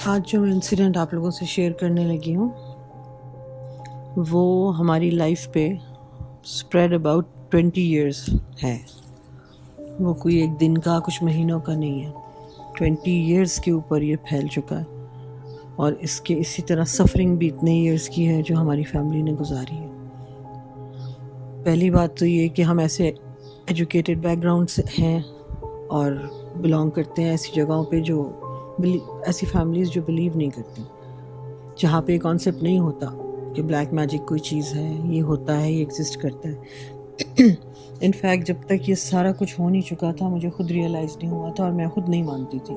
آج جو میں انسیڈنٹ آپ لوگوں سے شیئر کرنے لگی ہوں وہ ہماری لائف پہ اسپریڈ اباؤٹ 20 ایئرس ہے. وہ کوئی ایک دن کا کچھ مہینوں کا نہیں ہے. 20 ایئرس کے اوپر یہ پھیل چکا ہے، اور اس کے اسی طرح سفرنگ بھی اتنے ایئرس کی ہے جو ہماری فیملی نے گزاری ہے. پہلی بات تو یہ کہ ہم ایسے ایجوکیٹڈ بیک گراؤنڈ سے ہیں اور بلانگ کرتے ہیں ایسی جگہوں پہ جو ایسی فیملیز جو بلیو نہیں کرتی، جہاں پہ یہ کانسیپٹ نہیں ہوتا کہ بلیک میجک کوئی چیز ہے، یہ ہوتا ہے، یہ ایگزسٹ کرتا ہے. انفیکٹ جب تک یہ سارا کچھ ہو نہیں چکا تھا مجھے خود ریئلائز نہیں ہوا تھا، اور میں خود نہیں مانتی تھی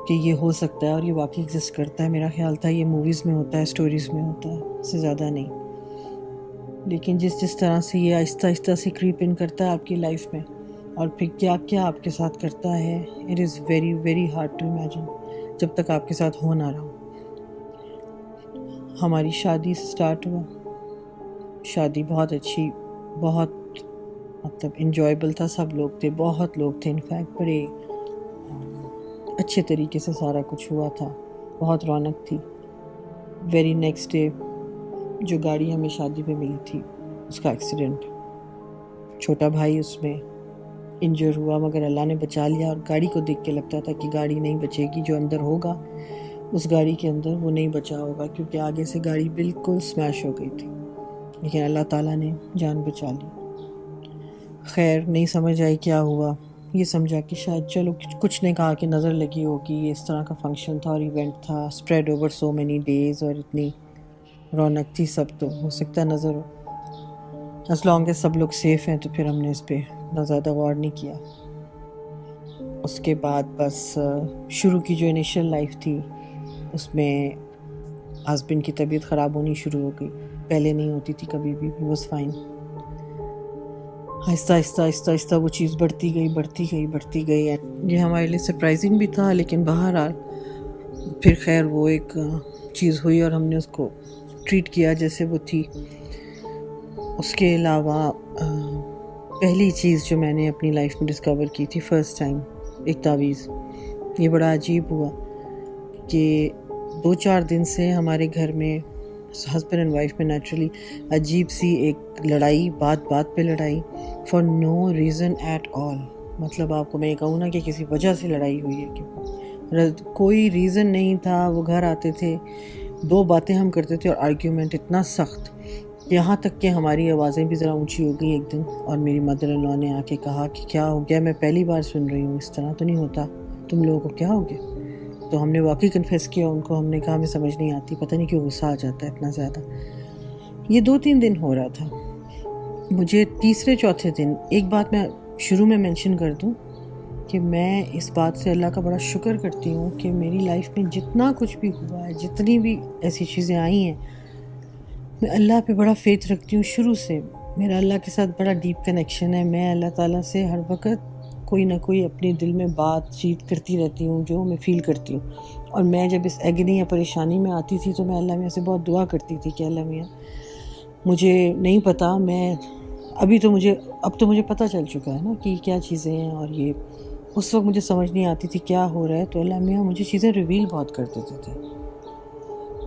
کہ یہ ہو سکتا ہے اور یہ واقعی ایگزسٹ کرتا ہے. میرا خیال تھا یہ موویز میں ہوتا ہے، اسٹوریز میں ہوتا ہے، اس سے زیادہ نہیں. لیکن جس طرح سے یہ آہستہ آہستہ سے کریپ ان کرتا ہے آپ کی لائف میں، اور پھر کیا کیا آپ کے ساتھ کرتا ہے، it is very very hard to imagine جب تک آپ کے ساتھ ہو نہ رہا. ہماری شادی سے سٹارٹ ہوا. شادی بہت اچھی، بہت مطلب انجوائبل تھا. سب لوگ تھے، بہت لوگ تھے. انفیکٹ بڑے اچھے طریقے سے سارا کچھ ہوا تھا، بہت رونق تھی. ویری نیکسٹ ڈے جو گاڑی ہمیں شادی پہ ملی تھی اس کا ایکسیڈنٹ، چھوٹا بھائی اس میں انجر ہوا، مگر اللہ نے بچا لیا. اور گاڑی کو دیکھ کے لگتا تھا کہ گاڑی نہیں بچے گی، جو اندر ہوگا اس گاڑی کے اندر وہ نہیں بچا ہوگا، کیونکہ آگے سے گاڑی بالکل سمیش ہو گئی تھی. لیکن اللہ تعالیٰ نے جان بچا لی. خیر نہیں سمجھ آئی کیا ہوا. یہ سمجھا کہ شاید چلو کچھ نے کہا کہ نظر لگی ہوگی، یہ اس طرح کا فنکشن تھا اور ایونٹ تھا، spread over so many days, اور اتنی رونق تھی، سب تو ہو سکتا ہے نظر ہو. as long as سب لوگ سیف ہیں تو پھر ہم نے اس پہ نہ زیادہ غور نہیں کیا. اس کے بعد بس شروع کی جو انیشیل لائف تھی اس میں ہسبینڈ کی طبیعت خراب ہونی شروع ہو گئی. پہلے نہیں ہوتی تھی کبھی بھی، واز فائن. آہستہ آہستہ آہستہ آہستہ وہ چیز بڑھتی گئی. یہ ہمارے لیے سرپرائزنگ بھی تھا، لیکن بہرحال پھر خیر وہ ایک چیز ہوئی اور ہم نے اس کو ٹریٹ کیا جیسے وہ تھی. اس کے علاوہ پہلی چیز جو میں نے اپنی لائف میں ڈسکور کی تھی فرسٹ ٹائم، ایک تعویذ. یہ بڑا عجیب ہوا کہ 2-4 دن سے ہمارے گھر میں ہسبینڈ اینڈ وائف میں نیچرلی عجیب سی ایک لڑائی، بات پہ لڑائی، for no reason at all. مطلب آپ کو میں یہ کہوں نا کہ کسی وجہ سے لڑائی ہوئی ہے، کہ کوئی ریزن نہیں تھا. وہ گھر آتے تھے، 2 باتیں ہم کرتے تھے اور آرگیومنٹ اتنا سخت، یہاں تک کہ ہماری آوازیں بھی ذرا اونچی ہو گئی ایک دن. اور میری مدر ان لاء نے آ کے کہا کہ کیا ہو گیا، میں پہلی بار سن رہی ہوں، اس طرح تو نہیں ہوتا، تم لوگوں کو کیا ہو گیا. تو ہم نے واقعی کنفیس کیا ان کو. ہم نے کہا ہمیں سمجھ نہیں آتی، پتہ نہیں کیوں غصہ آ جاتا ہے اتنا زیادہ. یہ 2-3 دن ہو رہا تھا. مجھے تیسرے چوتھے دن ایک بات میں شروع میں مینشن کر دوں کہ میں اس بات سے اللہ کا بڑا شکر کرتی ہوں کہ میری لائف میں جتنا کچھ بھی ہوا ہے، جتنی بھی ایسی چیزیں آئی ہیں، میں اللہ پہ بڑا فیتھ رکھتی ہوں. شروع سے میرا اللہ کے ساتھ بڑا ڈیپ کنیکشن ہے. میں اللہ تعالیٰ سے ہر وقت کوئی نہ کوئی اپنے دل میں بات چیت کرتی رہتی ہوں جو میں فیل کرتی ہوں. اور میں جب اس ایگنی یا پریشانی میں آتی تھی تو میں اللہ میاں سے بہت دعا کرتی تھی کہ اللہ میاں مجھے نہیں پتا، میں اب تو مجھے پتہ چل چکا ہے نا کہ کیا چیزیں ہیں، اور یہ اس وقت مجھے سمجھ نہیں آتی تھی کیا ہو رہا ہے. تو اللہ میاں مجھے چیزیں ریویل بہت کر دیتے تھے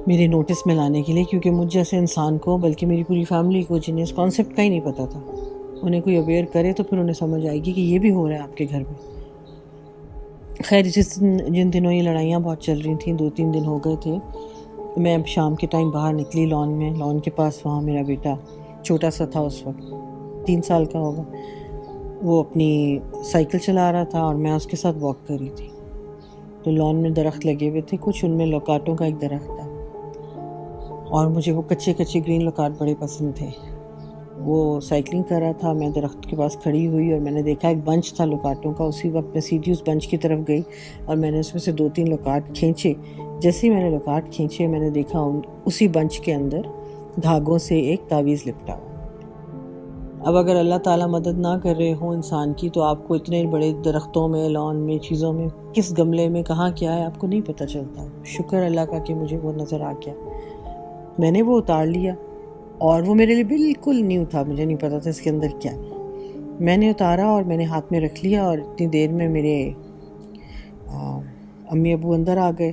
میرے نوٹس میں لانے کے لیے، کیونکہ مجھ جیسے انسان کو، بلکہ میری پوری فیملی کو جنہیں اس کانسیپٹ کا ہی نہیں پتہ تھا، انہیں کوئی اویئر کرے تو پھر انہیں سمجھ آئے گی کہ یہ بھی ہو رہا ہے آپ کے گھر میں. خیر جن دنوں یہ لڑائیاں بہت چل رہی تھیں، 2-3 دن ہو گئے تھے، میں شام کے ٹائم باہر نکلی لان کے پاس. وہاں میرا بیٹا چھوٹا سا تھا، اس وقت 3 سال کا ہوگا، وہ اپنی سائیکل چلا رہا تھا اور میں اس کے ساتھ واک کر رہی تھی. تو لان میں درخت لگے ہوئے تھے کچھ، ان میں لوکاٹوں کا ایک درخت تھا، اور مجھے وہ کچے گرین لوکاٹ بڑے پسند تھے. وہ سائیکلنگ کر رہا تھا، میں درخت کے پاس کھڑی ہوئی اور میں نے دیکھا ایک بنچ تھا لوکاٹوں کا. اسی وقت میں سیدھی اس بنچ کی طرف گئی اور میں نے اس میں سے 2-3 لوکاٹ کھینچے. جیسے ہی میں نے لوکاٹ کھینچے، میں نے دیکھا اسی بنچ کے اندر دھاگوں سے ایک تعویذ لپٹا ہوا. اب اگر اللہ تعالیٰ مدد نہ کر رہے ہوں انسان کی تو آپ کو اتنے بڑے درختوں میں، لان میں، چیزوں میں، کس گملے میں کہاں کیا ہے آپ کو نہیں پتہ چلتا. شکر اللہ کا کہ مجھے وہ نظر آ گیا. میں نے وہ اتار لیا، اور وہ میرے لیے بالکل نیو تھا، مجھے نہیں پتا تھا اس کے اندر کیا. میں نے اتارا اور میں نے ہاتھ میں رکھ لیا، اور اتنی دیر میں میرے امی ابو اندر آ گئے.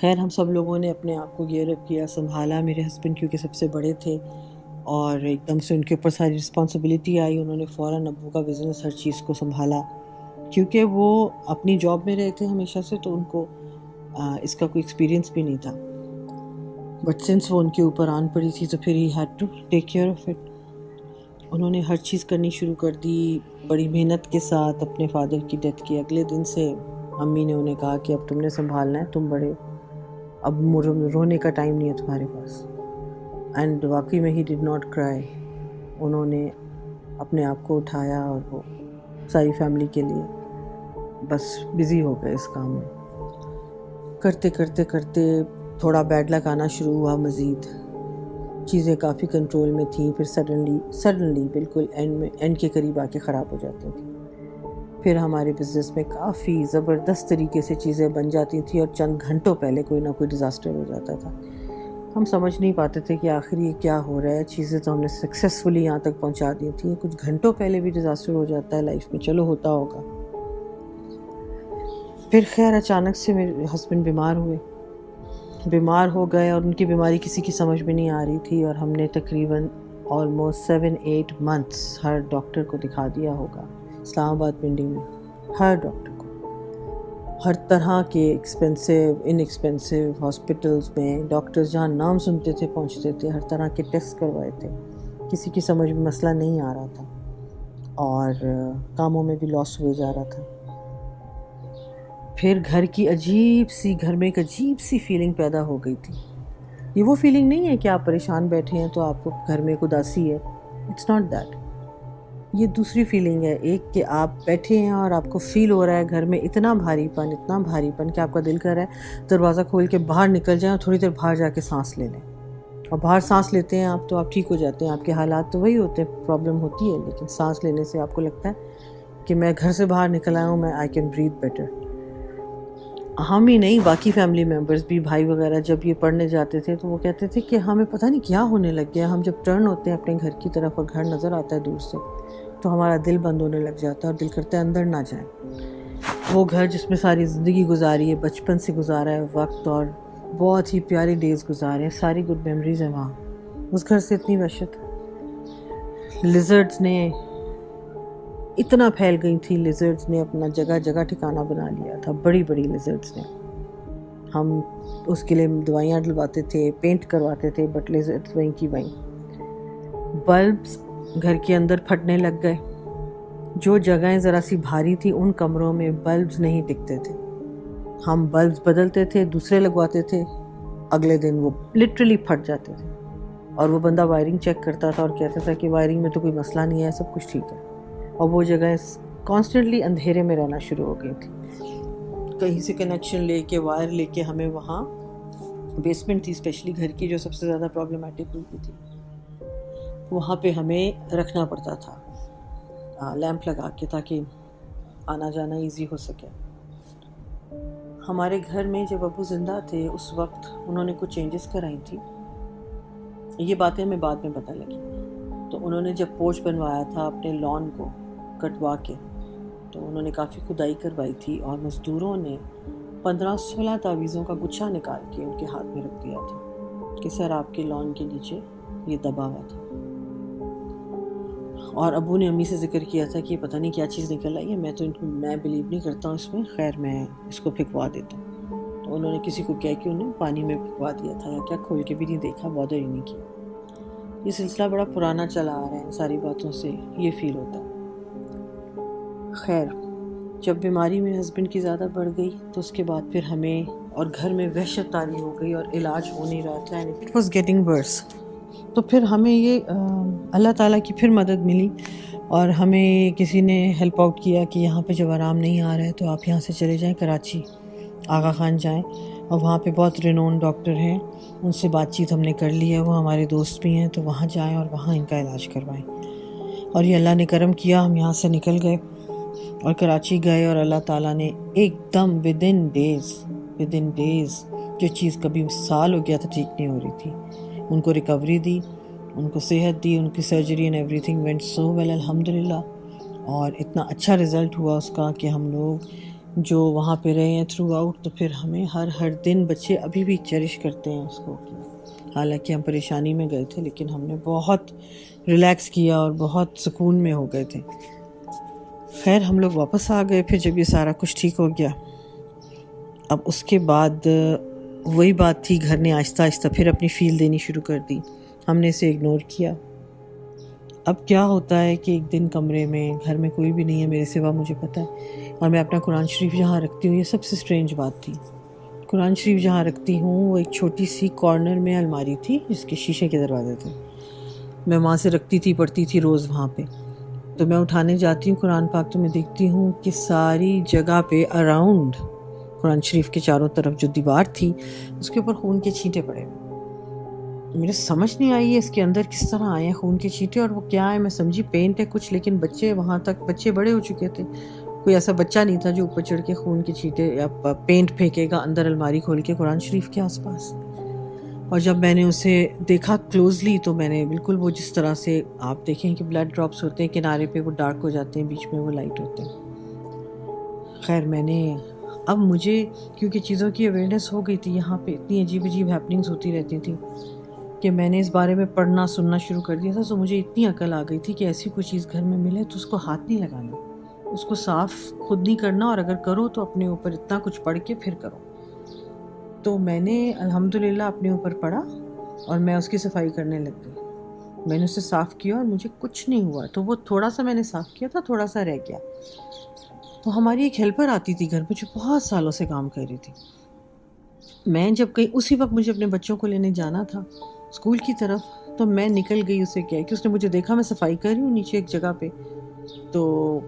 خیر ہم سب لوگوں نے اپنے آپ کو گیئر اپ کیا، سنبھالا. میرے ہسبینڈ کیونکہ سب سے بڑے تھے اور ایک دم سے ان کے اوپر ساری رسپانسبلٹی آئی. انہوں نے فوراً ابو کا بزنس ہر چیز کو سنبھالا، کیونکہ وہ اپنی جاب میں رہے تھے ہمیشہ سے، تو ان کو اس کا کوئی ایکسپیرینس بھی نہیں تھا. بٹ سنس وہ ان کے اوپر آن پڑی تھی تو پھر ہی had to take care of it. انہوں نے ہر چیز کرنی شروع کر دی بڑی محنت کے ساتھ. اپنے فادر کی ڈیتھ کے اگلے دن سے امی نے انہیں کہا کہ اب تم نے سنبھالنا ہے، تم بڑے، اب رونے کا ٹائم نہیں ہے تمہارے پاس. اینڈ واقعی میں ہی ڈڈ ناٹ کرائی. انہوں نے اپنے آپ کو اٹھایا اور وہ ساری فیملی کے لیے بس بزی ہو گئے اس کام میں. کرتے کرتے کرتے تھوڑا بیڈ لک آنا شروع ہوا. مزید چیزیں کافی کنٹرول میں تھیں، پھر سڈنلی بالکل اینڈ کے قریب آ کے خراب ہو جاتی تھیں. پھر ہمارے بزنس میں کافی زبردست طریقے سے چیزیں بن جاتی تھیں اور چند گھنٹوں پہلے کوئی نہ کوئی ڈیزاسٹر ہو جاتا تھا. ہم سمجھ نہیں پاتے تھے کہ آخر یہ کیا ہو رہا ہے. چیزیں تو ہم نے سکسیسفلی یہاں تک پہنچا دی تھیں، کچھ گھنٹوں پہلے بھی ڈیزاسٹر ہو جاتا ہے لائف میں. چلو ہوتا ہوگا. پھر خیر اچانک سے میرے ہسبینڈ بیمار ہو گئے اور ان کی بیماری کسی کی سمجھ میں نہیں آ رہی تھی. اور ہم نے تقریباً آلموسٹ 7-8 months ہر ڈاکٹر کو دکھا دیا ہوگا اسلام آباد پنڈی میں. ہر ڈاکٹر کو، ہر طرح کے انیکسپینسو ہاسپٹلز میں ڈاکٹرز جہاں نام سنتے تھے پہنچتے تھے. ہر طرح کے ٹیسٹ کروائے تھے، کسی کی سمجھ میں مسئلہ نہیں آ رہا تھا اور کاموں میں بھی لاس ہوئے جا رہا تھا. پھر گھر میں ایک عجیب سی فیلنگ پیدا ہو گئی تھی. یہ وہ فیلنگ نہیں ہے کہ آپ پریشان بیٹھے ہیں تو آپ کو گھر میں ایک اداسی ہے. It's not that. یہ دوسری فیلنگ ہے ایک، کہ آپ بیٹھے ہیں اور آپ کو فیل ہو رہا ہے گھر میں اتنا بھاری پن کہ آپ کا دل کر رہا ہے دروازہ کھول کے باہر نکل جائیں اور تھوڑی دیر باہر جا کے سانس لے لیں. اور باہر سانس لیتے ہیں آپ تو آپ ٹھیک ہو جاتے ہیں. آپ کے حالات تو وہی ہوتے ہیں، پرابلم ہوتی ہے، لیکن سانس لینے سے آپ کو لگتا ہے کہ میں گھر سے باہر نکل آیا ہوں، آئی کین بریتھ بیٹر. ہم ہی نہیں، باقی فیملی ممبرز بھی، بھائی وغیرہ جب یہ پڑھنے جاتے تھے تو وہ کہتے تھے کہ ہمیں پتہ نہیں کیا ہونے لگ گیا. ہم جب ٹرن ہوتے ہیں اپنے گھر کی طرف اور گھر نظر آتا ہے دور سے تو ہمارا دل بند ہونے لگ جاتا ہے اور دل کرتا ہے اندر نہ جائیں. وہ گھر جس میں ساری زندگی گزاری ہے، بچپن سے گزارا ہے وقت اور بہت ہی پیاری ڈیز گزارے ہیں، ساری گڈ میموریز ہیں وہاں. اس گھر سے اتنی وحشت، لیزرڈز نے اتنا پھیل گئی تھی. لیزرڈز نے اپنا جگہ ٹھکانہ بنا لیا تھا، بڑی لیزرڈز نے. ہم اس کے لیے دوائیاں ڈلواتے تھے، پینٹ کرواتے تھے، بٹ لیزرڈز وہیں کی وہیں. بلبس گھر کے اندر پھٹنے لگ گئے. جو جگہیں ذرا سی بھاری تھی ان کمروں میں بلبز نہیں ٹکتے تھے. ہم بلبز بدلتے تھے، دوسرے لگواتے تھے، اگلے دن وہ لٹرلی پھٹ جاتے تھے. اور وہ بندہ وائرنگ چیک کرتا تھا اور کہتا تھا کہ وائرنگ میں تو کوئی مسئلہ نہیں ہے، سب کچھ ٹھیک ہے. اور وہ جگہ کانسٹنٹلی اندھیرے میں رہنا شروع ہو گئی تھی. کہیں سے کنیکشن لے کے، وائر لے کے، ہمیں وہاں بیسمنٹ تھی اسپیشلی گھر کی جو سب سے زیادہ پرابلمٹک ہوتی تھی، وہاں پہ ہمیں رکھنا پڑتا تھا لیمپ لگا کے تاکہ آنا جانا ایزی ہو سکے. ہمارے گھر میں جب ابو زندہ تھے اس وقت انہوں نے کچھ چینجز کرائی تھی. یہ باتیں ہمیں بعد میں پتہ لگی. تو انہوں نے جب پورچ بنوایا تھا اپنے لان کو کٹوا کے، تو انہوں نے کافی کھدائی کروائی تھی اور مزدوروں نے 15-16 تعویذوں کا گچھا نکال کے ان کے ہاتھ میں رکھ دیا تھا کہ سر آپ کے لان کے نیچے یہ دبا ہوا تھا. اور ابو نے امی سے ذکر کیا تھا کہ پتہ نہیں کیا چیز نکل آئی ہے، میں بلیو نہیں کرتا ہوں اس میں، خیر میں اس کو پھینکوا دیتا ہوں. تو انہوں نے کسی کو کہہ کے انہیں پانی میں پھینکوا دیا تھا، یا کیا کھول کے بھی نہیں دیکھا، بادر ہی نہیں کیا. یہ سلسلہ بڑا پرانا چلا آ رہا ہے، ساری باتوں سے یہ فیل ہوتا ہے. خیر جب بیماری میرے ہسبینڈ کی زیادہ بڑھ گئی تو اس کے بعد پھر ہمیں اور گھر میں وحشت طاری ہو گئی اور علاج ہو نہیں رہا تھا، اینڈ اٹ واز گیٹنگ ورس. تو پھر ہمیں یہ اللہ تعالیٰ کی پھر مدد ملی اور ہمیں کسی نے ہیلپ آؤٹ کیا کہ یہاں پہ جب آرام نہیں آ رہا ہے تو آپ یہاں سے چلے جائیں کراچی، آغا خان جائیں، اور وہاں پہ بہت رینون ڈاکٹر ہیں، ان سے بات چیت ہم نے کر لی ہے، وہ ہمارے دوست بھی ہیں، تو وہاں جائیں اور وہاں ان کا علاج کروائیں. اور یہ اللہ نے کرم کیا، ہم یہاں سے نکل گئے اور کراچی گئے، اور اللہ تعالیٰ نے ایک دم ود ان ڈیز جو چیز کبھی سال ہو گیا تھا ٹھیک نہیں ہو رہی تھی، ان کو ریکوری دی، ان کو صحت دی، ان کی surgery and everything went so well الحمدللہ. اور اتنا اچھا رزلٹ ہوا اس کا کہ ہم لوگ جو وہاں پہ رہے ہیں تھرو آؤٹ، تو پھر ہمیں ہر دن بچے ابھی بھی چیریش کرتے ہیں اس کو. حالانکہ ہم پریشانی میں گئے تھے لیکن ہم نے بہت ریلیکس کیا اور بہت سکون میں ہو گئے تھے. خیر ہم لوگ واپس آ گئے پھر جب یہ سارا کچھ ٹھیک ہو گیا. اب اس کے بعد وہی بات تھی، گھر نے آہستہ آہستہ پھر اپنی فیل دینی شروع کر دی. ہم نے اسے اگنور کیا. اب کیا ہوتا ہے کہ ایک دن کمرے میں گھر میں کوئی بھی نہیں ہے میرے سوا، مجھے پتہ ہے، اور میں اپنا قرآن شریف جہاں رکھتی ہوں، یہ سب سے سٹرینج بات تھی. قرآن شریف جہاں رکھتی ہوں وہ ایک چھوٹی سی کارنر میں الماری تھی جس کے شیشے کے دروازے تھے. میں وہاں سے رکھتی تھی، پڑھتی تھی روز وہاں پہ. تو میں اٹھانے جاتی ہوں قرآن پاک تو میں دیکھتی ہوں کہ ساری جگہ پہ اراؤنڈ قرآن شریف کے چاروں طرف جو دیوار تھی اس کے اوپر خون کے چھینٹے پڑے. میرے سمجھ نہیں آئی ہے اس کے اندر کس طرح آئے ہیں خون کے چھینٹے، اور وہ کیا ہے. میں سمجھی پینٹ ہے کچھ، لیکن بچے وہاں تک، بچے بڑے ہو چکے تھے، کوئی ایسا بچہ نہیں تھا جو اوپر چڑھ کے خون کے چھینٹے یا پینٹ پھینکے گا اندر الماری کھول کے قرآن شریف کے آس پاس. اور جب میں نے اسے دیکھا کلوزلی تو میں نے بالکل وہ جس طرح سے آپ دیکھیں کہ بلڈ ڈراپس ہوتے ہیں کنارے پہ وہ ڈارک ہو جاتے ہیں، بیچ میں وہ لائٹ ہوتے ہیں. خیر میں نے اب مجھے کیونکہ چیزوں کی اویئرنیس ہو گئی تھی، یہاں پہ اتنی عجیب ہیپننگز ہوتی رہتی تھیں کہ میں نے اس بارے میں پڑھنا سننا شروع کر دیا تھا. تو مجھے اتنی عقل آ گئی تھی کہ ایسی کوئی چیز گھر میں ملے تو اس کو ہاتھ نہیں لگانا، اس کو صاف خود نہیں کرنا، اور اگر کرو تو اپنے اوپر اتنا کچھ پڑھ کے پھر کرو. تو میں نے الحمدللہ اپنے اوپر پڑھا اور میں اس کی صفائی کرنے لگ گئی. میں نے اسے صاف کیا اور مجھے کچھ نہیں ہوا. تو وہ تھوڑا سا میں نے صاف کیا تھا، تھوڑا سا رہ گیا. تو ہماری ایک ہیلپر آتی تھی گھر پہ جو بہت سالوں سے کام کر رہی تھی. میں جب کہیں اسی وقت مجھے اپنے بچوں کو لینے جانا تھا اسکول کی طرف، تو میں نکل گئی. اسے کیا کہ اس نے مجھے دیکھا میں صفائی کر رہی ہوں نیچے ایک جگہ پہ، تو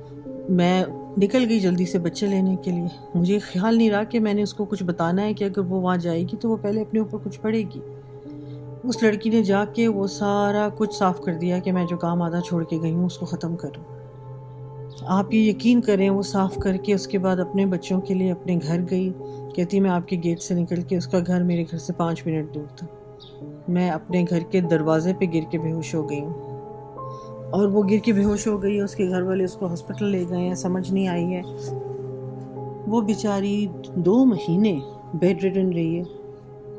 میں نکل گئی جلدی سے بچے لینے کے لیے. مجھے خیال نہیں رہا کہ میں نے اس کو کچھ بتانا ہے کہ اگر وہ وہاں جائے گی تو وہ پہلے اپنے اوپر کچھ پڑھے گی. اس لڑکی نے جا کے وہ سارا کچھ صاف کر دیا کہ میں جو کام آدھا چھوڑ کے گئی ہوں اس کو ختم کروں. آپ یہ یقین کریں وہ صاف کر کے اس کے بعد اپنے بچوں کے لیے اپنے گھر گئی. کہتی میں آپ کے گیٹ سے نکل کے، اس کا گھر میرے گھر سے 5 منٹ دور تھا، میں اپنے گھر کے دروازے پہ گر کے بے ہوش ہو گئی ہوں. اور وہ گر کے بے ہوش ہو گئی ہے. اس کے گھر والے اس کو ہاسپٹل لے گئے ہیں، سمجھ نہیں آئی ہے. وہ بیچاری 2 مہینے بیڈ ریڈن رہی ہے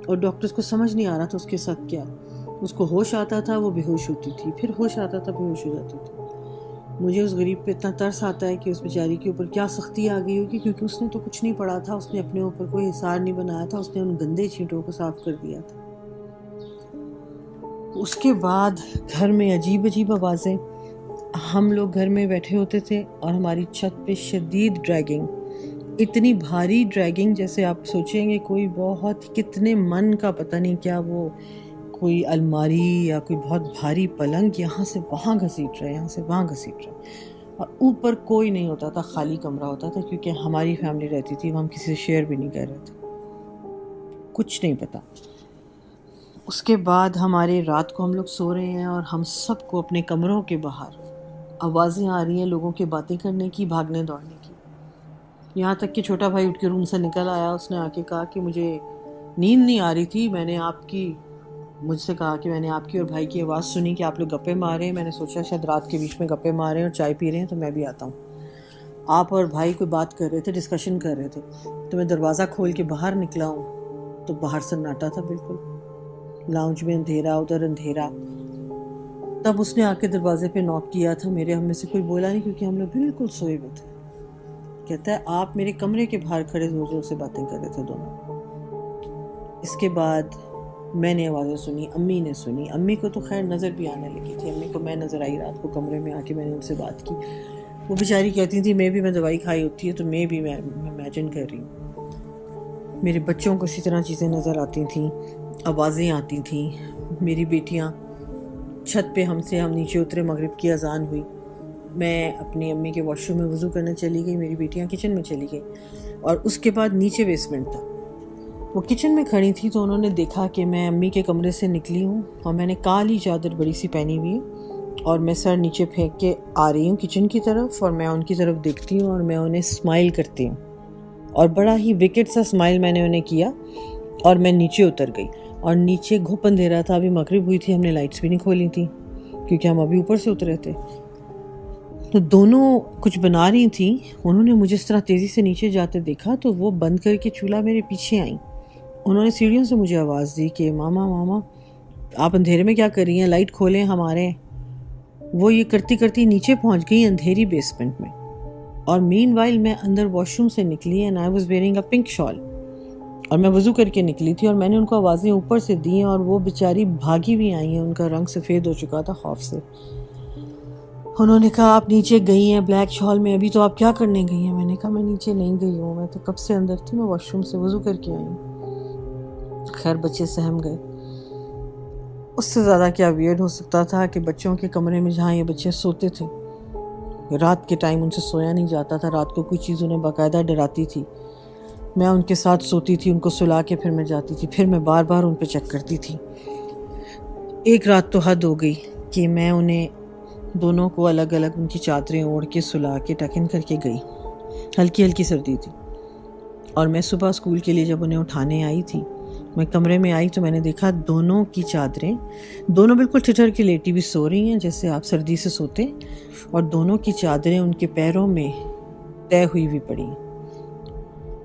اور ڈاکٹرز کو سمجھ نہیں آ رہا تھا اس کے ساتھ کیا. اس کو ہوش آتا تھا وہ بے ہوش ہوتی تھی، پھر ہوش آتا تھا بے ہوش ہو جاتی تھی. مجھے اس غریب پہ اتنا ترس آتا ہے کہ اس بیچاری کے اوپر کیا سختی آ گئی ہوگی، کیونکہ اس نے تو کچھ نہیں پڑھا تھا، اس نے اپنے اوپر کوئی حصار نہیں بنایا تھا، اس نے ان گندے چھینٹوں کو صاف کر دیا تھا. اس کے بعد گھر میں عجیب آوازیں. ہم لوگ گھر میں بیٹھے ہوتے تھے اور ہماری چھت پہ شدید ڈریگنگ، اتنی بھاری ڈریگنگ جیسے آپ سوچیں گے کوئی بہت کتنے من کا پتہ نہیں کیا، وہ کوئی الماری یا کوئی بہت بھاری پلنگ یہاں سے وہاں گھسیٹ رہا ہے، یہاں سے وہاں گھسیٹ رہا ہے. اور اوپر کوئی نہیں ہوتا تھا، خالی کمرہ ہوتا تھا، کیونکہ ہماری فیملی رہتی تھی، وہ ہم کسی سے شیئر بھی نہیں کر رہے تھے، کچھ نہیں پتا. اس کے بعد ہمارے رات کو ہم لوگ سو رہے ہیں اور ہم سب کو اپنے کمروں کے باہر آوازیں آ رہی ہیں لوگوں کے باتیں کرنے کی، بھاگنے دوڑنے کی. یہاں تک کہ چھوٹا بھائی اٹھ کے روم سے نکل آیا. اس نے آ کے کہا کہ مجھے نیند نہیں آ رہی تھی، میں نے مجھ سے کہا کہ میں نے آپ کی اور بھائی کی آواز سنی کہ آپ لوگ گپے مار رہے ہیں، میں نے سوچا شاید رات کے بیچ میں گپے مار رہے ہیں اور چائے پی رہے ہیں تو میں بھی آتا ہوں. آپ اور بھائی کوئی بات کر رہے تھے، ڈسکشن کر رہے تھے، تو میں دروازہ کھول کے باہر نکلا ہوں تو باہر سناٹا تھا بالکل، لاؤنج میں اندھیرا، ادھر اندھیرا. تب اس نے آ کے دروازے پہ نوک کیا تھا. میرے ہم میں سے کوئی بولا نہیں کیونکہ ہم لوگ بالکل سوئے ہوئے تھے. کہتا ہے آپ میرے کمرے کے باہر کھڑے زور زور سے باتیں کر رہے تھے دونوں. اس کے بعد میں نے آوازیں سنی، امی نے سنی. امی کو تو خیر نظر بھی آنے لگی تھی، امی کو میں نظر آئی رات کو کمرے میں آ کے، میں نے ان سے بات کی. وہ بیچاری کہتی تھی میں دوائی کھائی ہوتی ہے تو میں امیجن کر رہی ہوں. میرے بچوں کو اسی طرح چیزیں نظر آتی تھیں، آوازیں آتی تھیں. میری بیٹیاں چھت پہ ہم نیچے اترے، مغرب کی اذان ہوئی، میں اپنی امی کے واش روم میں وضو کرنے چلی گئی، میری بیٹیاں کچن میں چلی گئی. اور اس کے بعد نیچے بیسمنٹ تھا، وہ کچن میں کھڑی تھی تو انہوں نے دیکھا کہ میں امی کے کمرے سے نکلی ہوں اور میں نے کالی چادر بڑی سی پہنی ہوئی اور میں سر نیچے پھینک کے آ رہی ہوں کچن کی طرف، اور میں ان کی طرف دیکھتی ہوں اور میں انہیں اسمائل کرتی ہوں، اور بڑا ہی وکٹ سا اسمائل میں نے انہیں کیا اور میں نیچے اتر گئی. اور نیچے گھپ اندھیرا تھا، ابھی مغرب ہوئی تھی، ہم نے لائٹس بھی نہیں کھولی تھی کیونکہ ہم ابھی اوپر سے اترے تھے. تو دونوں کچھ بنا رہی تھیں. انہوں نے مجھے اس طرح تیزی سے نیچے جاتے دیکھا تو وہ بند کر کے چولہا میرے پیچھے آئیں. انہوں نے سیڑھیوں سے مجھے آواز دی کہ ماما ماما آپ اندھیرے میں کیا کر رہی ہیں, لائٹ کھولیں ہمارے. وہ یہ کرتی کرتی نیچے پہنچ گئی اندھیری بیسمنٹ میں. اور مین وائل میں اندر واش روم سے نکلی and I was wearing a pink shawl. اور میں وضو کر کے نکلی تھی اور میں نے ان کو آوازیں اوپر سے دی ہیں اور وہ بیچاری بھاگی بھی آئی ہیں, ان کا رنگ سفید ہو چکا تھا خوف سے. انہوں نے کہا آپ نیچے گئی ہیں بلیک شال میں, ابھی تو آپ کیا کرنے گئی ہیں؟ میں نے کہا میں نیچے نہیں گئی ہوں, میں تو کب سے اندر تھی, میں واش روم سے وضو کر کے آئی ہوں. خیر بچے سہم گئے. اس سے زیادہ کیا ویئرڈ ہو سکتا تھا کہ بچوں کے کمرے میں جہاں یہ بچے سوتے تھے, رات کے ٹائم ان سے سویا نہیں جاتا تھا, رات کو کوئی چیز انہیں باقاعدہ ڈراتی تھی. میں ان کے ساتھ سوتی تھی, ان کو سلا کے پھر میں جاتی تھی, پھر میں بار بار ان پہ چیک کرتی تھی. ایک رات تو حد ہو گئی کہ میں انہیں دونوں کو الگ الگ ان کی چادریں اوڑھ کے سلا کے ٹکن کر کے گئی. ہلکی ہلکی سردی تھی اور میں صبح اسکول کے لیے جب انہیں اٹھانے آئی تھی, میں کمرے میں آئی تو میں نے دیکھا دونوں کی چادریں, دونوں بالکل ٹھٹر کے لیٹی بھی سو رہی ہیں جیسے آپ سردی سے سوتے, اور دونوں کی چادریں ان کے پیروں میں طے ہوئی ہوئی پڑی.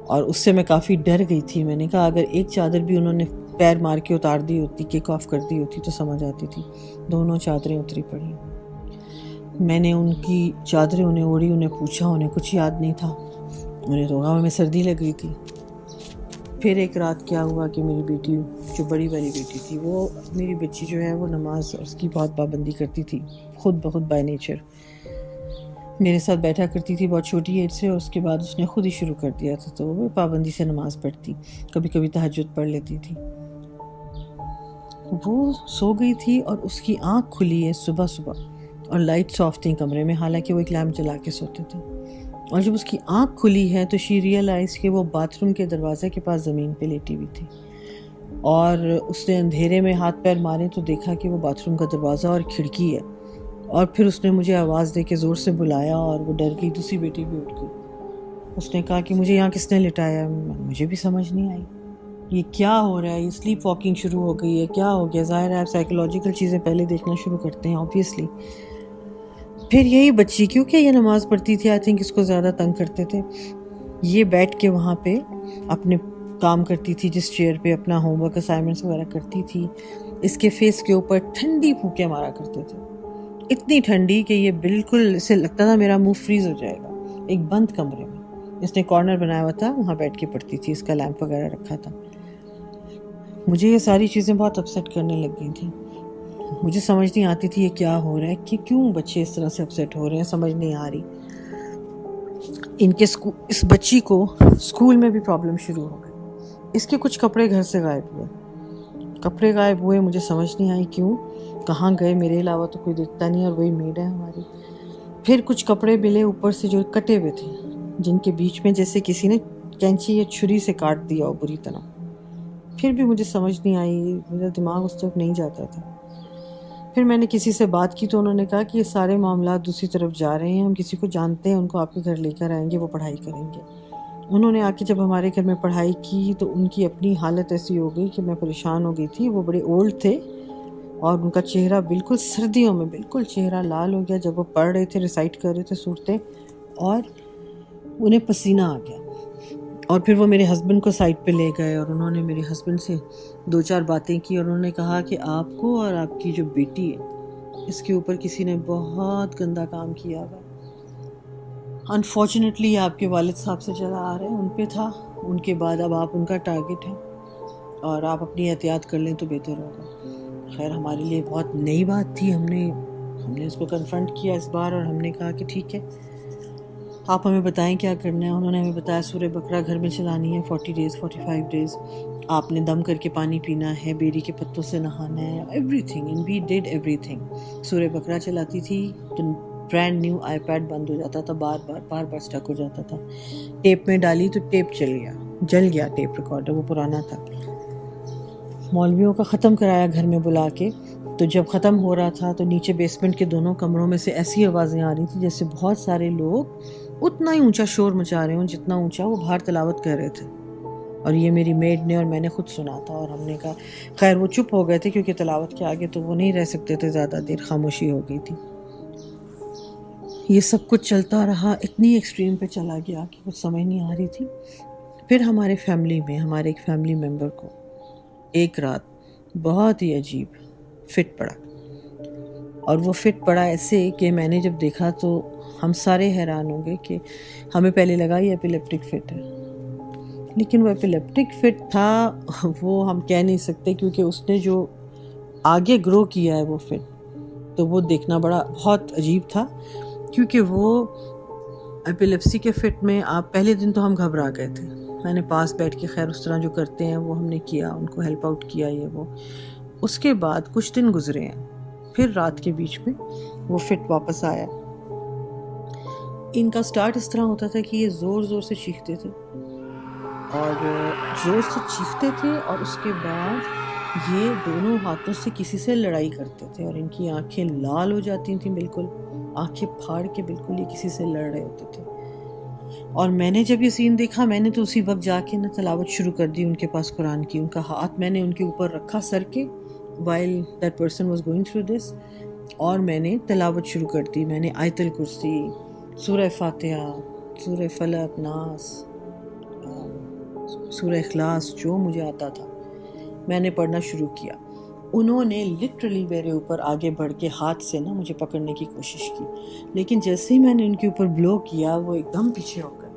اور اس سے میں کافی ڈر گئی تھی. میں نے کہا اگر ایک چادر بھی انہوں نے پیر مار کے اتار دی ہوتی, کک آف کر دی ہوتی تو سمجھ آتی تھی. دونوں چادریں اتری پڑی. میں نے ان کی چادریں انہیں اوڑھی, انہیں پوچھا, انہیں کچھ یاد نہیں تھا, انہیں تو ہوا میں سردی لگ رہی تھی. پھر ایک رات کیا ہوا کہ میری بیٹی جو بڑی والی بیٹی تھی, وہ میری بچی جو ہے وہ نماز اس کی بہت پابندی کرتی تھی خود بخود بائی نیچر. میرے ساتھ بیٹھا کرتی تھی بہت چھوٹی ایج سے, اور اس کے بعد اس نے خود ہی شروع کر دیا تھا, تو وہ پابندی سے نماز پڑھتی, کبھی کبھی تہجد پڑھ لیتی تھی. وہ سو گئی تھی اور اس کی آنکھ کھلی ہے صبح صبح, اور لائٹس آف تھیں کمرے میں, حالانکہ وہ ایک لیمپ جلا کے سوتے تھے. اور جب اس کی آنکھ کھلی ہے تو شی ریئلائز کہ وہ باتھ روم کے دروازے کے پاس زمین پہ لیٹی ہوئی تھی, اور اس نے اندھیرے میں ہاتھ پیر مارے تو دیکھا کہ وہ باتھ روم کا دروازہ اور کھڑکی ہے. اور پھر اس نے مجھے آواز دے کے زور سے بلایا اور وہ ڈر گئی. دوسری بیٹی بھی اٹھ گئی. اس نے کہا کہ مجھے یہاں کس نے لٹایا؟ مجھے بھی سمجھ نہیں آئی یہ کیا ہو رہا ہے, یہ سلیپ واکنگ شروع ہو گئی ہے, کیا ہو گیا؟ ظاہر ہے آپ سائیکولوجیکل چیزیں پہلے دیکھنا شروع کرتے ہیں آبویسلی. پھر یہی بچی, کیونکہ یہ نماز پڑھتی تھی, آئی تھنک اس کو زیادہ تنگ کرتے تھے, یہ بیٹھ کے وہاں پہ اپنے کام کرتی تھی, جس چیئر پہ اپنا ہوم ورک اسائنمنٹس وغیرہ کرتی تھی. اس کے فیس کے اوپر ٹھنڈی پھونکیں مارا کرتے تھے, اتنی ٹھنڈی کہ یہ بالکل اسے لگتا تھا میرا منہ فریز ہو جائے گا. ایک بند کمرے میں اس نے کارنر بنایا ہوا تھا, وہاں بیٹھ کے پڑھتی تھی, اس کا لیمپ وغیرہ رکھا تھا. مجھے یہ ساری چیزیں بہت اپسیٹ کرنے لگ گئی تھیں. مجھے سمجھ نہیں آتی تھی یہ کیا ہو رہا ہے, کہ کیوں بچے اس طرح سے اپسیٹ ہو رہے ہیں, سمجھ نہیں آ رہی. ان کے اس بچی کو اسکول میں بھی پرابلم شروع ہو گئی. اس کے کچھ کپڑے گھر سے کپڑے غائب ہوئے, مجھے سمجھ نہیں آئی کیوں, کہاں گئے, میرے علاوہ تو کوئی دیکھتا نہیں, اور وہی میڈ ہے ہماری. پھر کچھ کپڑے ملے اوپر سے جو کٹے ہوئے تھے, جن کے بیچ میں جیسے کسی نے کینچی یا چھری سے کاٹ دیا ہو بری طرح. پھر بھی مجھے سمجھ نہیں آئی, میرا دماغ اس طرف نہیں جاتا تھا. پھر میں نے کسی سے بات کی تو انہوں نے کہا کہ یہ سارے معاملات دوسری طرف جا رہے ہیں, ہم کسی کو جانتے ہیں, ان کو آپ کے گھر لے کر آئیں گے, وہ پڑھائی کریں گے. انہوں نے آ کے جب ہمارے گھر میں پڑھائی کی تو ان کی اپنی حالت ایسی ہو گئی کہ میں پریشان ہو گئی تھی. وہ بڑے اولڈ تھے اور ان کا چہرہ بالکل سردیوں میں بالکل چہرہ لال ہو گیا جب وہ پڑھ رہے تھے, ریسائٹ کر رہے تھے صورتیں, اور انہیں پسینہ آ گیا. اور پھر وہ میرے ہسبینڈ کو سائڈ پہ لے گئے اور انہوں نے میرے ہسبینڈ سے 2-4 باتیں کی, اور انہوں نے کہا کہ آپ کو اور آپ کی جو بیٹی ہے اس کے اوپر کسی نے بہت گندا کام کیا ہوا. انفارچونیٹلی آپ کے والد صاحب سے چلا آ رہا ہے, ان پہ تھا, ان کے بعد اب آپ ان کا ٹارگٹ ہیں, اور آپ اپنی احتیاط کر لیں تو بہتر ہوگا. خیر ہمارے لیے بہت نئی بات تھی, ہم نے اس کو کنفرنٹ کیا اس بار, اور ہم نے کہا کہ ٹھیک ہے آپ ہمیں بتائیں کیا کرنا ہے. انہوں نے ہمیں بتایا سورہ بقرہ گھر میں چلانی ہے 40 ڈیز 45 ڈیز, آپ نے دم کر کے پانی پینا ہے, بیری کے پتوں سے نہانا ہے, everything, and we did everything. سورہ بقرہ چلاتی تھی تو برانڈ نیو آئی پیڈ بند ہو جاتا تھا, بار بار سٹک ہو جاتا تھا. ٹیپ میں ڈالی تو ٹیپ جل گیا ٹیپ ریکارڈر, وہ پرانا تھا. مولویوں کا ختم کرایا گھر میں بلا کے, تو جب ختم ہو رہا تھا تو نیچے بیسمنٹ کے دونوں کمروں میں سے ایسی آوازیں آ رہی تھی جیسے بہت سارے لوگ اتنا ہی اونچا شور مچا رہے ہوں جتنا اونچا وہ باہر تلاوت کر رہے تھے. اور یہ میری میڈ نے اور میں نے خود سنا تھا, اور ہم نے کہا خیر وہ چپ ہو گئے تھے کیونکہ تلاوت کے آگے تو وہ نہیں رہ سکتے تھے زیادہ دیر, خاموشی ہو گئی تھی. یہ سب کچھ چلتا رہا، اتنی ایکسٹریم پہ چلا گیا کہ کچھ سمجھ نہیں آ رہی تھی۔ پھر ہمارے فیملی میں ہمارے ایک فیملی ممبر کو ایک رات بہت ہی عجیب فٹ پڑا، اور وہ فٹ پڑا ایسے کہ میں نے جب دیکھا تو ہم سارے حیران ہو گئے کہ ہمیں پہلے لگا یہ ایپیلیپٹک فٹ ہے، لیکن وہ ایپیلیپٹک فٹ تھا وہ ہم کہہ نہیں سکتے، کیونکہ اس نے جو آگے گرو کیا ہے وہ فٹ، تو وہ دیکھنا بہت عجیب تھا، کیونکہ وہ ایپیلیپسی کے فٹ میں آپ پہلے دن تو ہم گھبرا گئے تھے، میں نے پاس بیٹھ کے خیر اس طرح جو کرتے ہیں وہ ہم نے کیا، ان کو ہیلپ آؤٹ کیا یہ وہ۔ اس کے بعد کچھ دن گزرے ہیں، پھر رات کے بیچ میں وہ فٹ واپس آیا۔ ان کا سٹارٹ اس طرح ہوتا تھا کہ یہ زور زور سے چیختے تھے، اور زور سے چیختے تھے، اور اس کے بعد یہ دونوں ہاتھوں سے کسی سے لڑائی کرتے تھے، اور ان کی آنکھیں لال ہو جاتی تھیں، بالکل آنکھیں پھاڑ کے بالکل یہ کسی سے لڑ رہے ہوتے تھے۔ اور میں نے جب یہ سین دیکھا، میں نے تو اسی وقت جا کے تلاوت شروع کر دی ان کے پاس قرآن کی، ان کا ہاتھ میں نے ان کے اوپر رکھا سر کے while that person was going through this، اور میں نے تلاوت شروع کر دی۔ میں نے آیت الکرسی، سورہ فاتحہ، سورہ فلق، ناس، سورہ اخلاص، جو مجھے آتا تھا میں نے پڑھنا شروع کیا۔ انہوں نے لٹرلی میرے اوپر آگے بڑھ کے ہاتھ سے مجھے پکڑنے کی کوشش کی، لیکن جیسے ہی میں نے ان کے اوپر بلو کیا وہ ایک دم پیچھے ہو گئے۔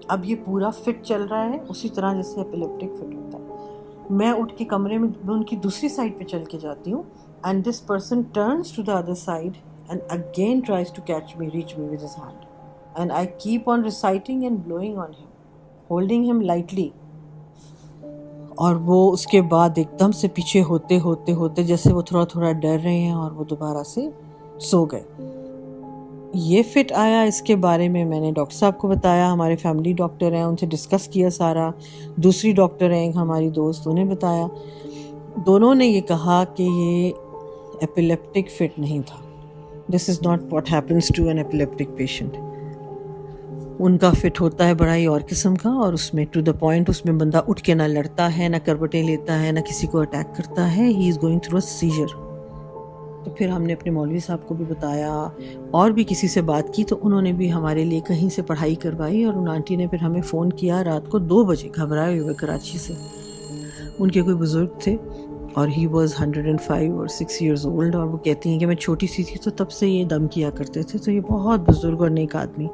اب یہ پورا فٹ چل رہا ہے اسی طرح جیسے ایپیلیپٹک فٹ ہوتا ہے۔ میں اٹھ کے کمرے میں ان کی دوسری سائڈ پہ چل کے جاتی ہوں، and this person turns to the other side and again tries to catch me, reach me with his hand, and I keep on reciting and blowing on him, holding ہم لائٹلی۔ اور وہ اس کے بعد ایک دم سے پیچھے ہوتے ہوتے ہوتے جیسے وہ تھوڑا تھوڑا ڈر رہے ہیں، اور وہ دوبارہ سے سو گئے۔ یہ فٹ آیا، اس کے بارے میں نے ڈاکٹر صاحب کو بتایا، ہمارے فیملی ڈاکٹر ہیں، ان سے ڈسکس کیا سارا، دوسری ڈاکٹر ہیں ہماری دوست، انہیں بتایا۔ دونوں نے یہ کہا کہ یہ ایپیلیپٹک فٹ نہیں تھا، this is not what happens to an epileptic patient. ان کا فٹ ہوتا ہے بڑا ہی اور قسم کا، اور اس میں ٹو دا پوائنٹ، اس میں بندہ اٹھ کے نہ لڑتا ہے، نہ کربٹیں لیتا ہے، نہ کسی کو اٹیک کرتا ہے، he is going through a seizure. تو پھر ہم نے اپنے مولوی صاحب کو بھی بتایا، اور بھی کسی سے بات کی، تو انہوں نے بھی ہمارے لیے کہیں سے پڑھائی کروائی، اور ان آنٹی نے پھر ہمیں فون کیا رات کو 2 بجے گھبرائے ہوئے کراچی سے۔ ان کے کوئی بزرگ تھے، اور ہی واز 105 اور 6 ایئرز اولڈ، اور وہ کہتی ہیں کہ میں چھوٹی سی تھی تو تب سے یہ دم کیا کرتے تھے، تو یہ بہت بزرگ اور نیک آدمی۔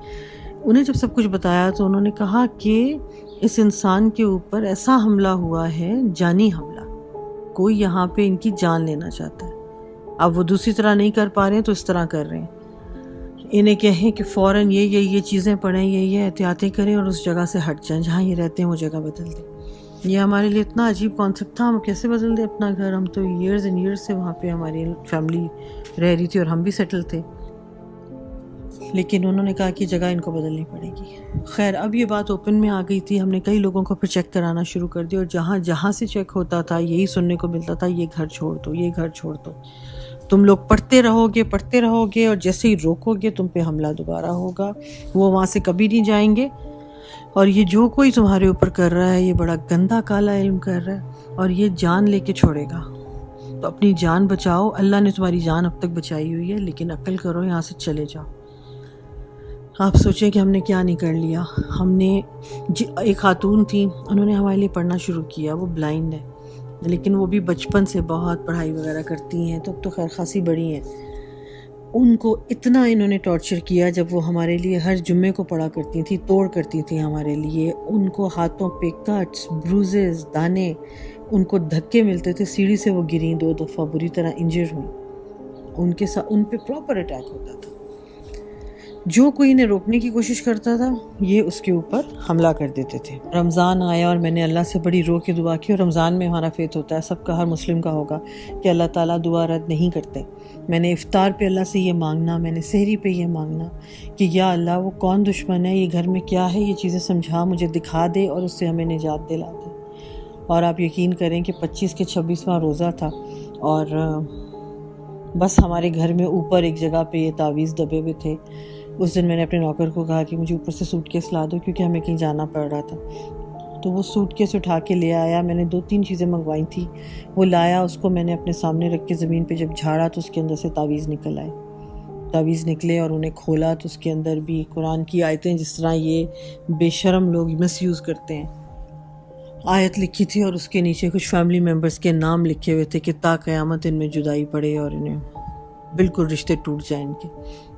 انہیں جب سب کچھ بتایا تو انہوں نے کہا کہ اس انسان کے اوپر ایسا حملہ ہوا ہے، جانی حملہ، کوئی یہاں پہ ان کی جان لینا چاہتا ہے۔ اب وہ دوسری طرح نہیں کر پا رہے ہیں تو اس طرح کر رہے ہیں، انہیں کہیں کہ فوراً یہ چیزیں پڑھیں، یہ احتیاطیں کریں، اور اس جگہ سے ہٹ جائیں جہاں یہ رہتے ہیں، وہ جگہ بدل دیں۔ یہ ہمارے لیے اتنا عجیب کانسیپٹ تھا، ہم کیسے بدل دیں اپنا گھر؟ ہم تو ایئرز اینڈ ایئرز سے وہاں پہ ہماری فیملی رہ رہی تھی، اور ہم بھی سیٹل تھے، لیکن انہوں نے کہا کہ جگہ ان کو بدلنی پڑے گی۔ خیر اب یہ بات اوپن میں آ گئی تھی، ہم نے کئی لوگوں کو پھر چیک کرانا شروع کر دیا، اور جہاں جہاں سے چیک ہوتا تھا یہی سننے کو ملتا تھا، یہ گھر چھوڑ دو، یہ گھر چھوڑ دو، تم لوگ پڑھتے رہو گے، اور جیسے ہی روکو گے تم پہ حملہ دوبارہ ہوگا، وہ وہاں سے کبھی نہیں جائیں گے، اور یہ جو کوئی تمہارے اوپر کر رہا ہے یہ بڑا گندا کالا علم کر رہا ہے، اور یہ جان لے کے چھوڑے گا، تو اپنی جان بچاؤ، اللہ نے تمہاری جان اب تک بچائی ہوئی ہے، لیکن عقل کرو، یہاں سے چلے جاؤ۔ آپ سوچیں کہ ہم نے کیا نہیں کر لیا۔ ہم نے ایک خاتون تھی، انہوں نے ہمارے لیے پڑھنا شروع کیا، وہ بلائنڈ ہے، لیکن وہ بھی بچپن سے بہت پڑھائی وغیرہ کرتی ہیں، تو اب تو خیر خاصی بڑی ہیں۔ ان کو اتنا انہوں نے ٹارچر کیا، جب وہ ہمارے لیے ہر جمعے کو پڑھا کرتی تھیں، توڑ کرتی تھیں ہمارے لیے، ان کو ہاتھوں پہ کٹس، بروزز، دانے، ان کو دھکے ملتے تھے، سیڑھی سے وہ گریں 2 دفعہ، بری طرح انجر ہوئیں، ان پہ پراپر اٹیک ہوتا تھا۔ جو کوئی انہیں روکنے کی کوشش کرتا تھا یہ اس کے اوپر حملہ کر دیتے تھے۔ رمضان آیا اور میں نے اللہ سے بڑی رو کے دعا کی، اور رمضان میں ہمارا فیت ہوتا ہے، سب کا، ہر مسلم کا ہوگا، کہ اللہ تعالیٰ دعا رد نہیں کرتے۔ میں نے افطار پہ اللہ سے یہ مانگنا، میں نے سحری پہ یہ مانگنا کہ یا اللہ وہ کون دشمن ہے، یہ گھر میں کیا ہے، یہ چیزیں سمجھا، مجھے دکھا دے، اور اس سے ہمیں نجات دلا دے۔ اور آپ یقین کریں کہ 25 کے 26واں روزہ تھا، اور بس ہمارے گھر میں اوپر ایک جگہ پہ یہ تعویذ دبے ہوئے تھے۔ اس دن میں نے اپنے نوکر کو کہا کہ مجھے اوپر سے سوٹ کیس لا دو، کیونکہ ہمیں کہیں جانا پڑ رہا تھا، تو وہ سوٹ کیس اٹھا کے لے آیا۔ میں نے 2-3 چیزیں منگوائی تھیں، وہ لایا، اس کو میں نے اپنے سامنے رکھ کے زمین پہ جب جھاڑا تو اس کے اندر سے تعویذ نکل آئے۔ تعویذ نکلے اور انہیں کھولا تو اس کے اندر بھی قرآن کی آیتیں جس طرح یہ بے شرم لوگ مس یوز کرتے ہیں آیت لکھی تھی، اور اس کے نیچے کچھ فیملی ممبرس کے نام لکھے ہوئے تھے کہ تا قیامت ان میں جدائی پڑے اور انہیں بالکل رشتے ٹوٹ جائیں ان کے.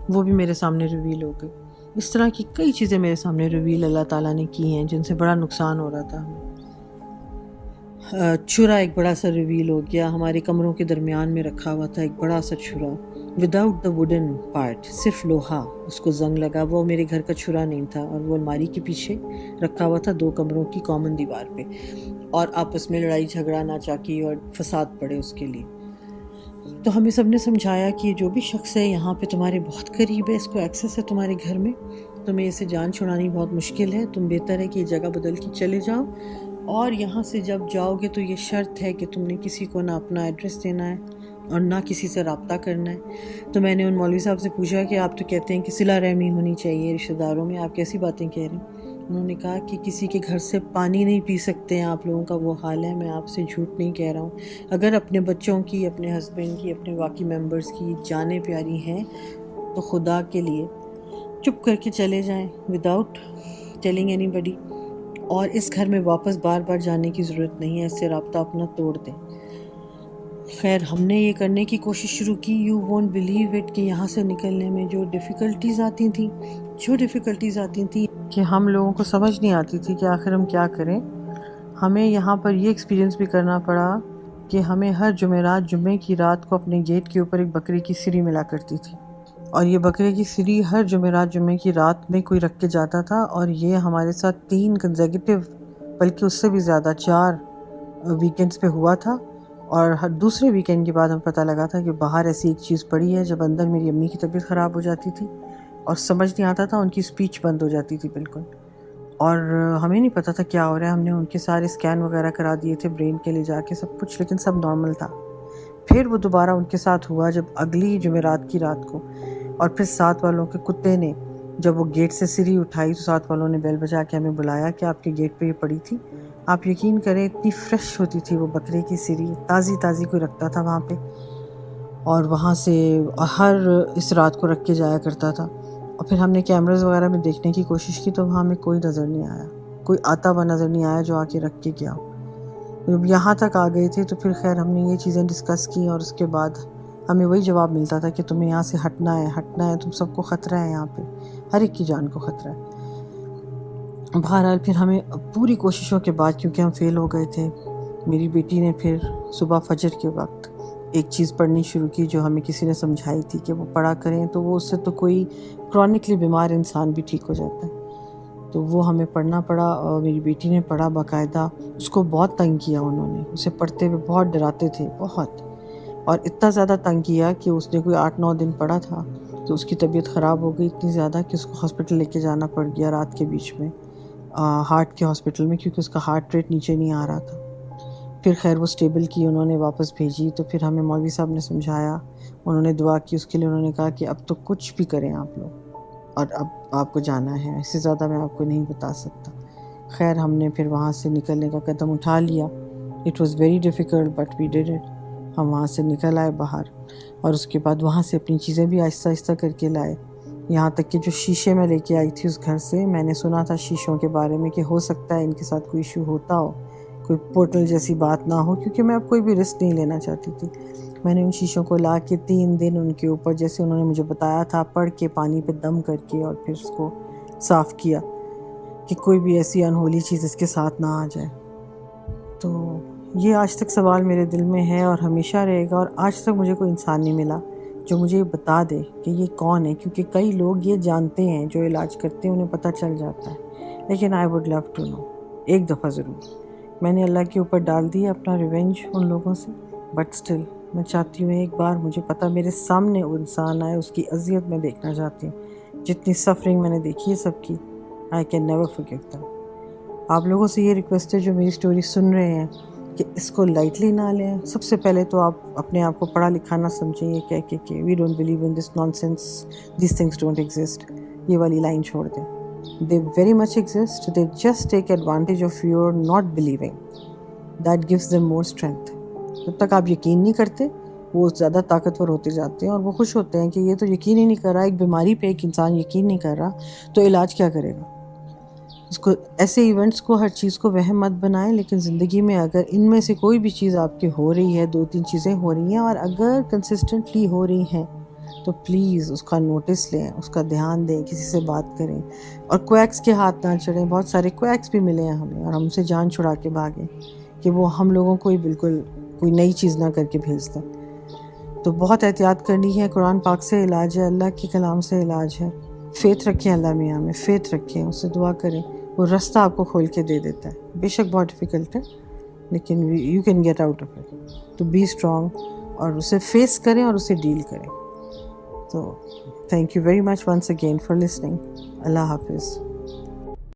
وہ بھی میرے سامنے ریویل ہو گئے. اس طرح کی کئی چیزیں میرے سامنے ریویل اللہ تعالیٰ نے کی ہیں جن سے بڑا نقصان ہو رہا تھا ہمیں. چھرا ایک بڑا سا ریویل ہو گیا. ہمارے کمروں کے درمیان میں رکھا ہوا تھا ایک بڑا سا چھرا وداؤٹ دا ووڈن پارٹ، صرف لوہا اس کو زنگ لگا. وہ میرے گھر کا چھرا نہیں تھا اور وہ الماری کے پیچھے رکھا ہوا تھا 2 کمروں کی کامن دیوار پہ، اور آپس میں لڑائی جھگڑا ناچاکی اور فساد پڑے اس کے لیے. تو ہمیں سب نے سمجھایا کہ جو بھی شخص ہے یہاں پہ تمہارے بہت قریب ہے، اس کو ایکسیس ہے تمہارے گھر میں، تمہیں اسے جان چھڑانی بہت مشکل ہے، تم بہتر ہے کہ یہ جگہ بدل کے چلے جاؤ، اور یہاں سے جب جاؤ گے تو یہ شرط ہے کہ تم نے کسی کو نہ اپنا ایڈریس دینا ہے اور نہ کسی سے رابطہ کرنا ہے. تو میں نے ان مولوی صاحب سے پوچھا کہ آپ تو کہتے ہیں کہ صلہ رحمی ہونی چاہیے رشتہ داروں میں، آپ کیسی باتیں کہہ رہے ہیں؟ انہوں نے کہا کہ کسی کے گھر سے پانی نہیں پی سکتے ہیں آپ لوگوں کا وہ حال ہے. میں آپ سے جھوٹ نہیں کہہ رہا ہوں. اگر اپنے بچوں کی، اپنے ہسبینڈ کی، اپنے باقی ممبرز کی جانیں پیاری ہیں تو خدا کے لیے چپ کر کے چلے جائیں وداؤٹ ٹیلنگ اینی بڈی، اور اس گھر میں واپس بار بار جانے کی ضرورت نہیں ہے. اس سے رابطہ اپنا توڑ دیں. خیر ہم نے یہ کرنے کی کوشش شروع کی. یو وونٹ بلیو اٹ کہ یہاں سے نکلنے میں جو ڈیفیکلٹیز آتی تھیں کہ ہم لوگوں کو سمجھ نہیں آتی تھی کہ آخر ہم کیا کریں. ہمیں یہاں پر یہ ایکسپیرینس بھی کرنا پڑا کہ ہمیں ہر جمعرات جمعے کی رات کو اپنے گیٹ کے اوپر ایک بکرے کی سری ملا کرتی تھی، اور یہ بکرے کی سری ہر جمعرات جمعے کی رات میں کوئی رکھ کے جاتا تھا. اور یہ ہمارے ساتھ 3 کنزیکٹیو بلکہ اس سے بھی زیادہ 4 ویکینڈز پہ ہوا تھا. اور ہر دوسرے ویکینڈ کے بعد ہمیں پتہ لگا تھا کہ باہر ایسی ایک چیز پڑی ہے. جب اندر میری امی کی طبیعت خراب ہو جاتی تھی اور سمجھ نہیں آتا تھا، ان کی اسپیچ بند ہو جاتی تھی بالکل، اور ہمیں نہیں پتہ تھا کیا ہو رہا ہے. ہم نے ان کے سارے اسکین وغیرہ کرا دیے تھے برین کے لے جا کے سب کچھ، لیکن سب نارمل تھا. پھر وہ دوبارہ ان کے ساتھ ہوا جب اگلی جمعرات کی رات کو، اور پھر ساتھ والوں کے کتے نے جب وہ گیٹ سے سری اٹھائی تو ساتھ والوں نے بیل بجا کے ہمیں بلایا کہ آپ کے گیٹ پہ یہ پڑی تھی. آپ یقین کریں اتنی فریش ہوتی تھی وہ بکرے کی سری، تازی تازی کوئی رکھتا تھا وہاں پہ، اور وہاں سے ہر اس رات کو رکھ کے جایا کرتا تھا. اور پھر ہم نے کیمراز وغیرہ میں دیکھنے کی کوشش کی تو وہاں ہمیں کوئی نظر نہیں آیا، کوئی آتا ہوا نظر نہیں آیا جو آ کے رکھ کے گیا. جب یہاں تک آ گئے تھے تو پھر خیر ہم نے یہ چیزیں ڈسکس کی، اور اس کے بعد ہمیں وہی جواب ملتا تھا کہ تمہیں یہاں سے ہٹنا ہے، تم سب کو خطرہ ہے، یہاں پہ ہر ایک کی جان کو خطرہ ہے. بہرحال پھر ہمیں پوری کوششوں کے بعد، کیونکہ ہم فیل ہو گئے تھے، میری بیٹی نے پھر صبح فجر کے وقت ایک چیز پڑھنی شروع کی جو ہمیں کسی نے سمجھائی تھی کہ وہ پڑھا کریں تو وہ اس سے تو کوئی کرونکلی بیمار انسان بھی ٹھیک ہو جاتا ہے. تو وہ ہمیں پڑھنا پڑا، اور میری بیٹی نے پڑھا باقاعدہ. اس کو بہت تنگ کیا انہوں نے، اسے پڑھتے ہوئے بہت ڈراتے تھے، بہت، اور اتنا زیادہ تنگ کیا کہ اس نے کوئی 8-9 دن پڑھا تھا تو اس کی طبیعت خراب ہو گئی اتنی زیادہ کہ اس کو ہاسپٹل لے کے جانا پڑ گیا رات کے بیچ میں، ہارٹ کے ہاسپٹل میں، کیونکہ اس کا ہارٹ ریٹ نیچے نہیں آ رہا تھا. پھر خیر وہ سٹیبل کی، انہوں نے واپس بھیجی. تو پھر ہمیں مولوی صاحب نے سمجھایا، انہوں نے دعا کی اس کے لیے. انہوں نے کہا کہ اب تو کچھ بھی کریں آپ لوگ، اور اب آپ کو جانا ہے، اس سے زیادہ میں آپ کو نہیں بتا سکتا. خیر ہم نے پھر وہاں سے نکلنے کا قدم اٹھا لیا. It was very difficult but we did it. ہم وہاں سے نکل آئے باہر، اور اس کے بعد وہاں سے اپنی چیزیں بھی آہستہ آہستہ کر کے لائے. یہاں تک کہ جو شیشے میں لے کے آئی تھی اس گھر سے، میں نے سنا تھا شیشوں کے بارے میں کہ ہو سکتا ہے ان کے ساتھ کوئی ایشو ہوتا ہو، کوئی پورٹل جیسی بات نہ ہو، کیونکہ میں اب کوئی بھی رسک نہیں لینا چاہتی تھی. میں نے ان شیشوں کو لا کے 3 دن ان کے اوپر، جیسے انہوں نے مجھے بتایا تھا، پڑھ کے پانی پہ دم کر کے، اور پھر اس کو صاف کیا کہ کوئی بھی ایسی انہولی چیز اس کے ساتھ نہ آ جائے. تو یہ آج تک سوال میرے دل میں ہے اور ہمیشہ رہے گا. اور آج تک مجھے کوئی انسان نہیں ملا جو مجھے یہ بتا دے کہ یہ کون ہے، کیونکہ کئی لوگ یہ جانتے ہیں جو علاج کرتے ہیں، انہیں پتہ چل جاتا ہے، لیکن I would love to know. ایک دفعہ ضرور میں نے اللہ کے اوپر ڈال دیا اپنا ریونج ان لوگوں سے، بٹ اسٹل میں چاہتی ہوں ایک بار مجھے پتہ میرے سامنے وہ انسان آئے، اس کی اذیت میں دیکھنا چاہتی ہوں. جتنی سفرنگ میں نے دیکھی ہے سب کی، I can never forgive them. آپ لوگوں سے یہ ریکویسٹ ہے جو میری سٹوری سن رہے ہیں کہ اس کو لائٹلی نہ لیں. سب سے پہلے تو آپ اپنے آپ کو پڑھا لکھا نہ سمجھیں یہ کہہ کے کہ we don't believe in this nonsense, these things don't exist. یہ والی لائن چھوڑ دیں. They very much exist. They just take advantage of your not believing. That gives them more strength. جب تک آپ یقین نہیں کرتے وہ زیادہ طاقتور ہوتے جاتے ہیں اور وہ خوش ہوتے ہیں کہ یہ تو یقین ہی نہیں کر رہا، ایک بیماری پہ ایک انسان یقین نہیں کر رہا تو علاج کیا کرے گا۔ اس کو ایسے ایونٹس کو، ہر چیز کو وہم مت بنائیں، لیکن زندگی میں اگر ان میں سے کوئی بھی چیز آپ کی ہو رہی ہے، 2-3 چیزیں ہو رہی ہیں اور اگر کنسسٹنٹلی ہو رہی ہیں تو پلیز اس کا نوٹس لیں، اس کا دھیان دیں، کسی سے بات کریں اور کویکس کے ہاتھ نہ چڑھیں۔ بہت سارے کویکس بھی ملے ہیں ہمیں اور ہم سے جان چھڑا کے بھاگیں کہ وہ ہم لوگوں کو ہی بالکل کوئی نئی چیز نہ کر کے بھیج دیں۔ تو بہت احتیاط کرنی ہے۔ قرآن پاک سے علاج ہے، اللہ کے کلام سے علاج ہے۔ فیتھ رکھیں اللہ میاں میں، فیتھ رکھیں، اس سے دعا کریں، وہ رستہ آپ کو کھول کے دے دیتا ہے۔ بے شک بہت ڈیفیکلٹ ہے لیکن you can get out of it. تو بی اسٹرانگ اور اسے فیس کریں اور اسے ڈیل کریں۔ تو thank you very much once again for listening. اللہ حافظ۔